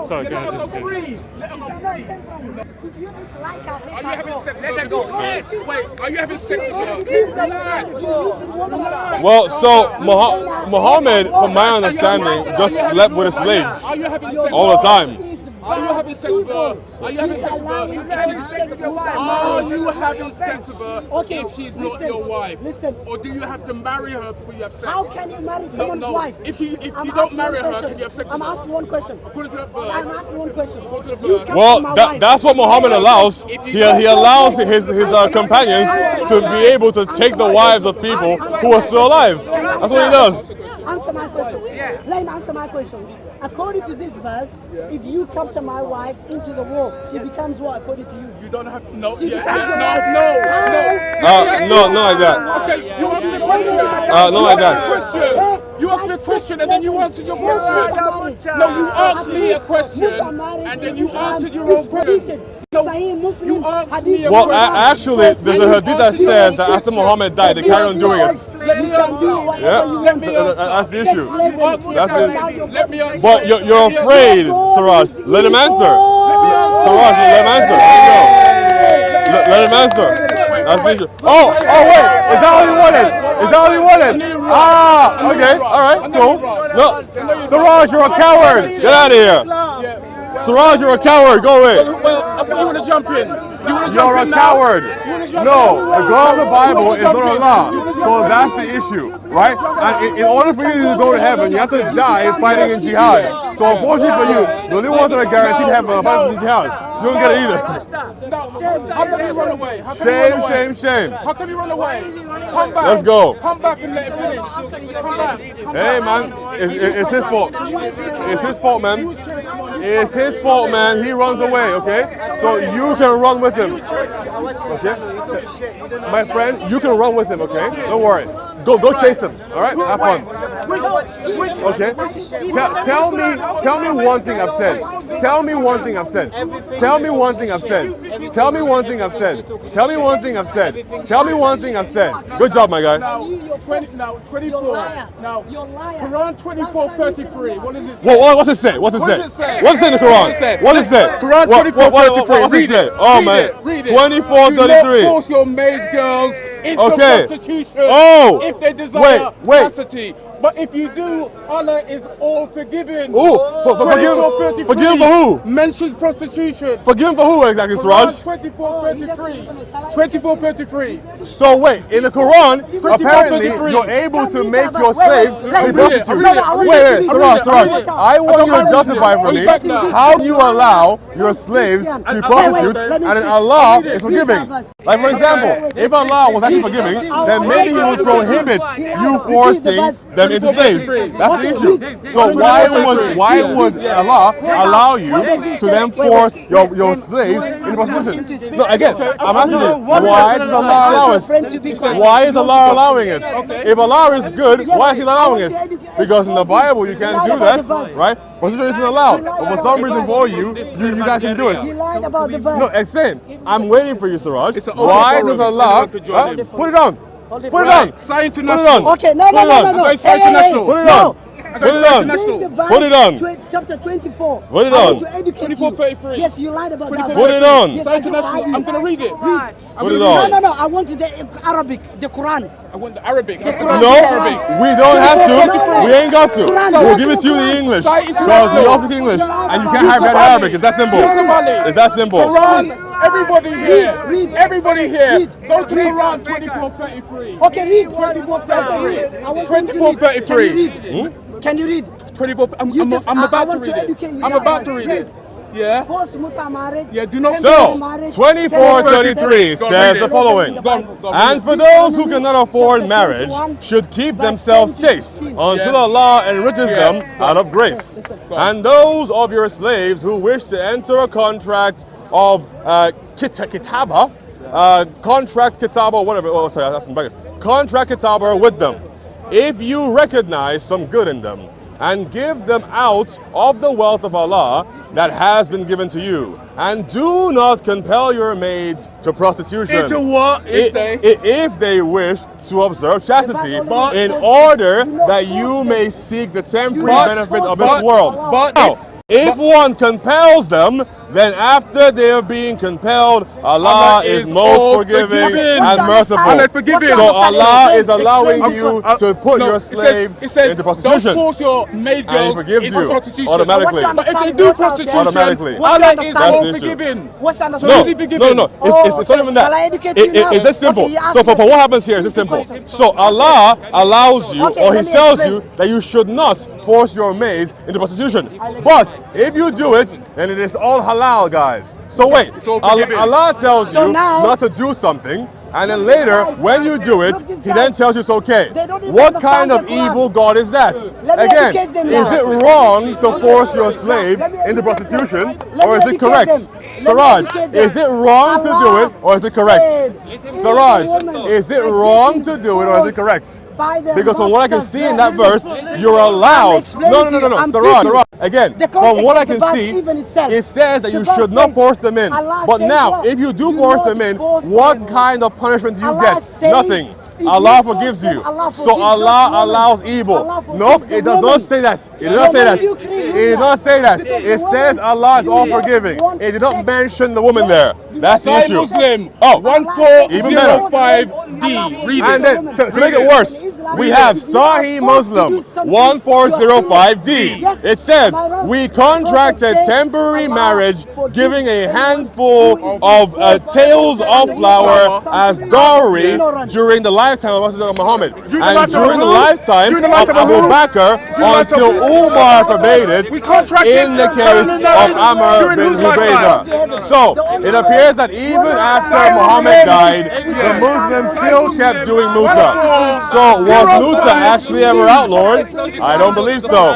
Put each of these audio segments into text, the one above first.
Sorry, guys. Are you having sex with her? Wait, are you having sex with her? Well, so Muhammad, from my understanding, just slept with his slaves Are you having sex all the time. Are you having sex with her? Are you having sex with her? Are you having sex with her if she's not your wife? Or do you have to marry her before you have sex? How can you marry someone's wife? If you don't marry her, can you have sex with I'm her? asking one question. According to the verse. I'm asking one question. According to the You verse. come to Well, my wife. that's what Muhammad allows. He allows his companions to be able to take the wives of people who are still alive. That's what he does. Answer my question. Let me answer my question. According to this verse, if you capture my wife into the war, she becomes what according to you? You don't have no. She Yeah, becomes your no, wife. No, not like that. Okay, you asked me a question. Not like that. You asked me a question and then you answered your question. No, you asked me a question and then you answered your own question. No, you asked me a Well, question. actually, there's a hadith that says that after Muhammad died, they carry on doing it. Let me answer. Yeah, Let me answer. that's the issue. You asked me a That's question. it. Let me answer. But you're afraid, Siraj. Let him answer. Siraj, let him answer. There you go. Let him answer. That's the issue. Oh, wait. Is that all you wanted? Is that all you wanted? Ah, okay. All right, cool. No, Siraj, you're a coward. Get out of here. Siraj, you're a coward. Go away. Well, you want to jump in? You're a coward. No, the God of the Bible is not Allah. So that's the issue, right? And in order for you to go to heaven, you have to die fighting in jihad. So unfortunately for you, the only ones that are guaranteed heaven are fighting in jihad. So you don't get it either. How can you run away? Shame. How can you run away? Come back. Let's go. Come back and let it finish. Come back. Hey, man, it's his fault. It's his fault, man. It's his fault, man. He runs away, okay? So you can run with him. Okay? My friend, you can run with him, okay? Don't worry. Go chase him, all right? Have fun. Okay? Tell me one thing I've said. Tell me one thing I've said. Tell me one thing I've said. Tell me one thing I've said. Tell me one thing I've said. Tell me one thing I've said. Good job, my guy. Now, 24. Now, Quran 24:33. What is it? What's it say? What's it say? What's it say in the Quran? What does it say? Quran 24:33. What's it say? Oh, man. Read it. 24:33. Do not force your maid girls into prostitution if they desire chastity. But if you do, Allah is all forgiving. Forgive for who? Mentions prostitution. Forgive for who exactly, Siraj? 24:33. So wait, in the Quran, apparently you're able to make your slaves be prostitutes. Wait, Siraj, I want you to justify for me how you allow your slaves to be prostitutes and then Allah is forgiving. Like for example, if Allah was actually forgiving, then maybe He would prohibit you forcing them into slaves. That's the issue. So why would Allah allow you to then force your slaves into prostitution? No, again, I'm asking you, why does Allah allow it? Why is Allah allowing it? If Allah is good, why is He allowing it? Because in the Bible you can't do that, right? Prostitution isn't allowed. But for some reason for you guys can do it. He lied about the verse. No, explain. I'm waiting for you, Siraj. Why does Allah put it on? Put it on. Sai International. Okay, no. Sai International. Put it on. Put it on. Put it on. Chapter 24. Put it I on. want to educate you. 24:33. Yes, you lied about that. Put it on. Yes, Sai International. I'm going to read it. Put it on. No. I want the Arabic, the Quran. I want the Arabic. No, we don't have to. We ain't got to. We'll give it to you in English. Because we all speak English. And you can't have that Arabic. It's that simple. It's that simple. Quran. Everybody here. Read. Everybody here. Go to Quran 24:33. Okay, read. 24:33. 24:33. Can you read? 24. I'm about to read it. I'm about to read it. Yeah. Forced muta marriage. Yeah, do not. So, 24:33 says the following. And for those who cannot afford marriage, should keep themselves chaste until Allah enriches them out of grace. And those of your slaves who wish to enter a contract of kitaba contract kitaba, whatever. Oh, sorry, that's in brackets. Contract kitaba with them. If you recognize some good in them and give them out of the wealth of Allah that has been given to you, and do not compel your maids to prostitution. Into what? If they wish to observe chastity, in order that you may seek the temporary benefit of this world. Now, if one compels them, then after they are being compelled, Allah is most forgiving and merciful. So Allah is allowing you to put your slave into prostitution. Don't force your maid And He girls forgives into you prostitution. automatically. But if they do prostitution, Automatically. Allah is That's all the issue. forgiving. What's the No, understanding? no. It's not even Shall I that. educate you now? It's this simple. Okay, So for what happens here is this simple. So Allah allows you, Okay, or He let me tells explain. you that you should not force your maids into prostitution. But if you do it, then it is all halal, guys. So wait, It's all forgiven. Allah tells So you now- not to do something, and then later, when you do it, Look, these He then guys, tells you it's okay. they don't even What kind of understand the Quran. evil God is that? Let me Again, educate them is now. it wrong to force your slave Let me into educate them. prostitution, Let or me is it educate correct? them. Let me Siraj, educate them. is it wrong to do it, or is it correct? said, Siraj, woman, is it I wrong give to you do it, or is it force correct? by the Because from what I can master's see in that hand. verse, you're allowed. explaining No, to you. I'm Siraj, teaching. Siraj. Again, The from context what I of the can verse see, even itself. it says that The you verse should not says, force them in. Allah But says now, what? if you do Do force not them in, force what them. kind of punishment do you Allah get? says, Nothing. if Allah you force forgives them, you. Allah So forgives Allah those women. allows evil. Allah forgives Nope, the it does not women. say that. It does The not say women that. you create, It did not say that. because It the says women Allah is all you forgiving. want It did not sex. mention the woman there. That's the Sahih issue. Muslim. Oh, 1405D. Read and it. then to make it worse, we have Sahih Muslim 1405D. It says, we contracted temporary marriage, giving a handful of tails of flour as dowry during the lifetime of Prophet Muhammad. And during the lifetime of Abu Bakr, until Umar forbade it, in the case of Amr bin Hubaydah. So, it appears that even after Muhammad died, the Muslims still kept doing muta. So, was muta actually ever outlawed? I don't believe so.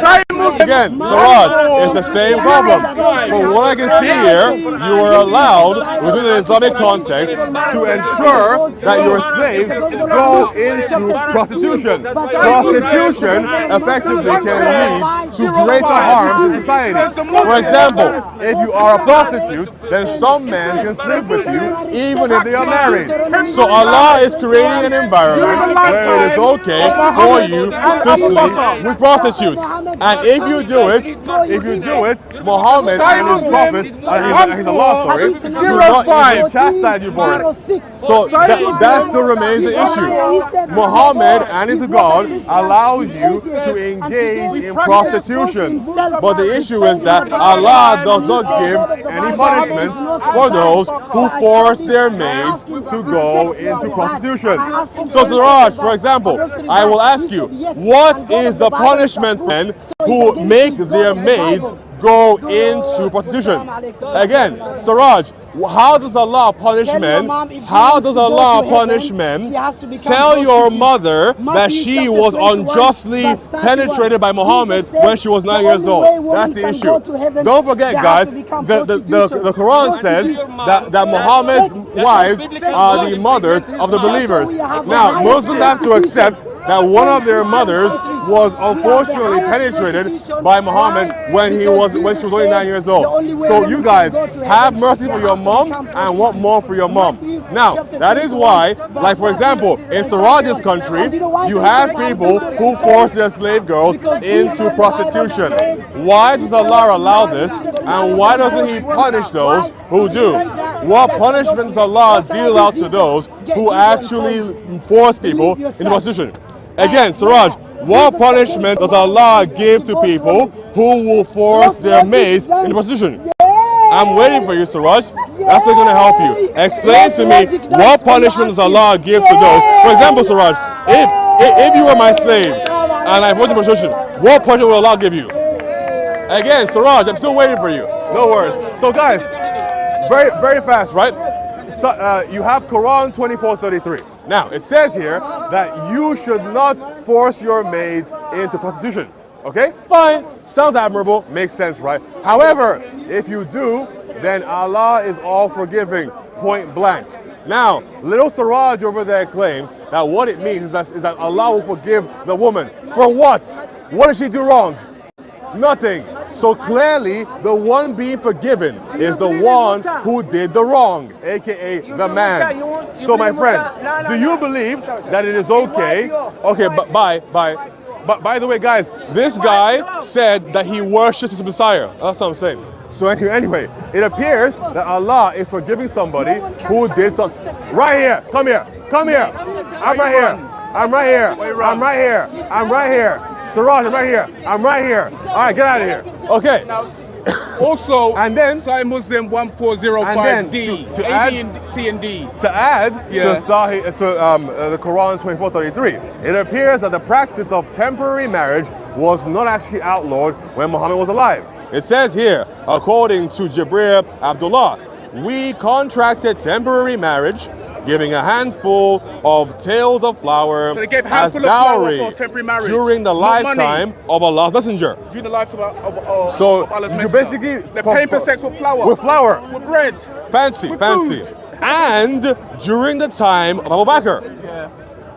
Again, Siraj, it's the same problem. From what I can see here, you are allowed, within the Islamic context, to ensure that your slaves go into prostitution. Prostitution effectively can lead to greater harm to society. For example, if you are a prostitute, then some men can sleep with you even if they are married. So Allah is creating an environment where it is okay for you to sleep with prostitutes. And if you do it, Muhammad and his prophet, he's Allah, sorry, do not even chastise you for it. So that still remains the issue. Muhammad and his God allows you to engage in prostitution. But the issue is that Allah does not give any punishment for those who force their maids to go into prostitution. So Siraj, for example, I will ask you, what is the punishment then who make their maids go into prostitution? Again, Siraj, how does Allah punish men? How does Allah punish men? Tell your mother that she was unjustly penetrated by Muhammad when she was 9 years old. That's the issue. Don't forget, guys, the Quran says that Muhammad's wives are the mothers of the believers. Now, Muslims have to accept that one of their mothers was unfortunately penetrated by Muhammad when she was only 9 years old. So you guys have mercy for your mom and want more for your mom. Now, that is why, like for example, in Siraj's country, you have people who force their slave girls into prostitution. Why does Allah allow this, and why doesn't He punish those who do? What punishment does Allah deal out to those who actually force people into prostitution? Again, Siraj, what punishment does Allah give to people who will force their maids into prostitution? I'm waiting for you, Siraj. That's not going to help you. Explain to me, what punishment does Allah give to those? For example, Siraj, if you were my slave and I forced you into prostitution, what punishment will Allah give you? Again, Siraj, I'm still waiting for you. No worries. So guys, very, very fast, right? So, you have Quran 24:33. Now, it says here that you should not force your maids into prostitution. Okay? Fine. Sounds admirable. Makes sense, right? However, if you do, then Allah is all forgiving. Point blank. Now, little Siraj over there claims that what it means is that Allah will forgive the woman. For what? What did she do wrong? Nothing. So clearly, the one being forgiven is the one who did the wrong, aka the man. So my friend, do you believe that it is okay? Okay, but by the way, guys, this guy said that he worships his Messiah. That's what I'm saying. So anyway, it appears that Allah is forgiving somebody who did something. Right here, come here, come here. I'm right here. I'm right here. I'm right here. I'm right here. Siraj, I'm right here. I'm right here. All right, get out of here. Okay. Now, also, and then Sahih Muslim 1405D, to A, add, B, and C and D. To add to the Quran 24:33, it appears that the practice of temporary marriage was not actually outlawed when Muhammad was alive. It says here, according to Jibril Abdullah, we contracted temporary marriage, giving a handful of tails of flour so they gave as dowry during the lifetime of Allah's messenger. During the lifetime of Allah's messenger. Basically they're paying for sex with flour. With flour. With bread. Fancy. Food. And during the time of Abu Bakr. Yeah.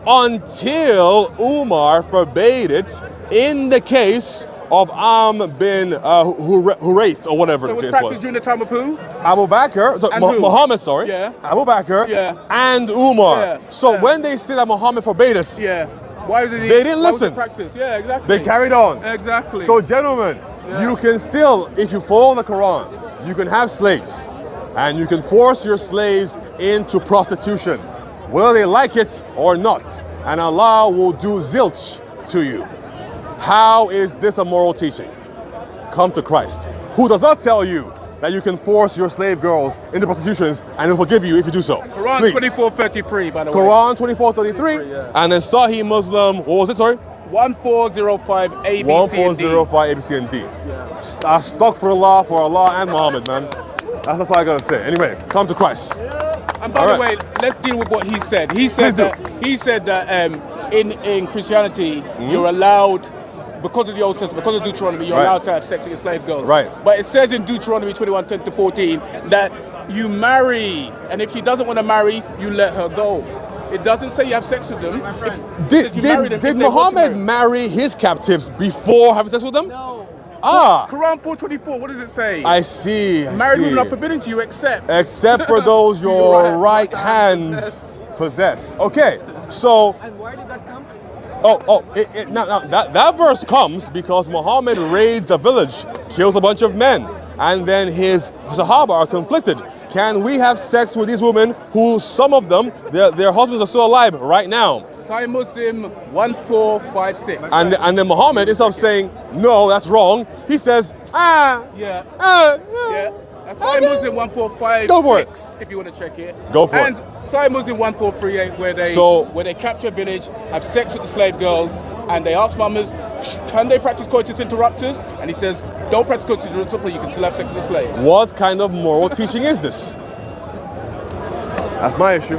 Until Umar forbade it in the case of bin Hurayth or whatever so the case was. So it was practiced during the time of who? Abu Bakr, Muhammad, sorry. Yeah. Abu Bakr yeah. and Umar. Yeah. So when they say that Muhammad forbade it, why did they didn't listen. Practice? Yeah, exactly. They carried on. Exactly. So gentlemen, you can still, if you follow the Quran, you can have slaves and you can force your slaves into prostitution, whether they like it or not, and Allah will do zilch to you. How is this a moral teaching? Come to Christ, who does not tell you that you can force your slave girls into prostitutions and he'll forgive you if you do so. Quran 24:33, by the way. Quran 24:33, and then Sahih Muslim, what was it, sorry? 1405 ABC 1405 ABC and D. Astaghfirullah for Allah and Muhammad, man. That's all I gotta say. Anyway, come to Christ. And by the way, let's deal with what he said. He said that in Christianity you're allowed, because of the Old Testament, because of Deuteronomy, you're allowed to have sex with your slave girls. Right. But it says in Deuteronomy 21:10-14 that you marry, and if she doesn't want to marry, you let her go. It doesn't say you have sex with them. Did Muhammad marry his captives before having sex with them? No. Quran 4:24, what does it say? I see. Married women are forbidden to you except for those your right hands possess. Okay, so. And where did that come from? Now that verse comes because Muhammad raids a village, kills a bunch of men, and then his Sahaba are conflicted. Can we have sex with these women who, some of them, their husbands are still alive right now? Sahih Muslim 1456. And then Muhammad, instead of saying, no, that's wrong, he says, yeah. That's Sahih Muslim 1456. Go for it. If you want to check it. Go for it. And Sahih Muslim 1438, where they capture a village, have sex with the slave girls, and they ask Muhammad, can they practice coitus interruptus? And he says, don't practice coitus interruptus, but you can still have sex with the slaves. What kind of moral teaching is this? That's my issue.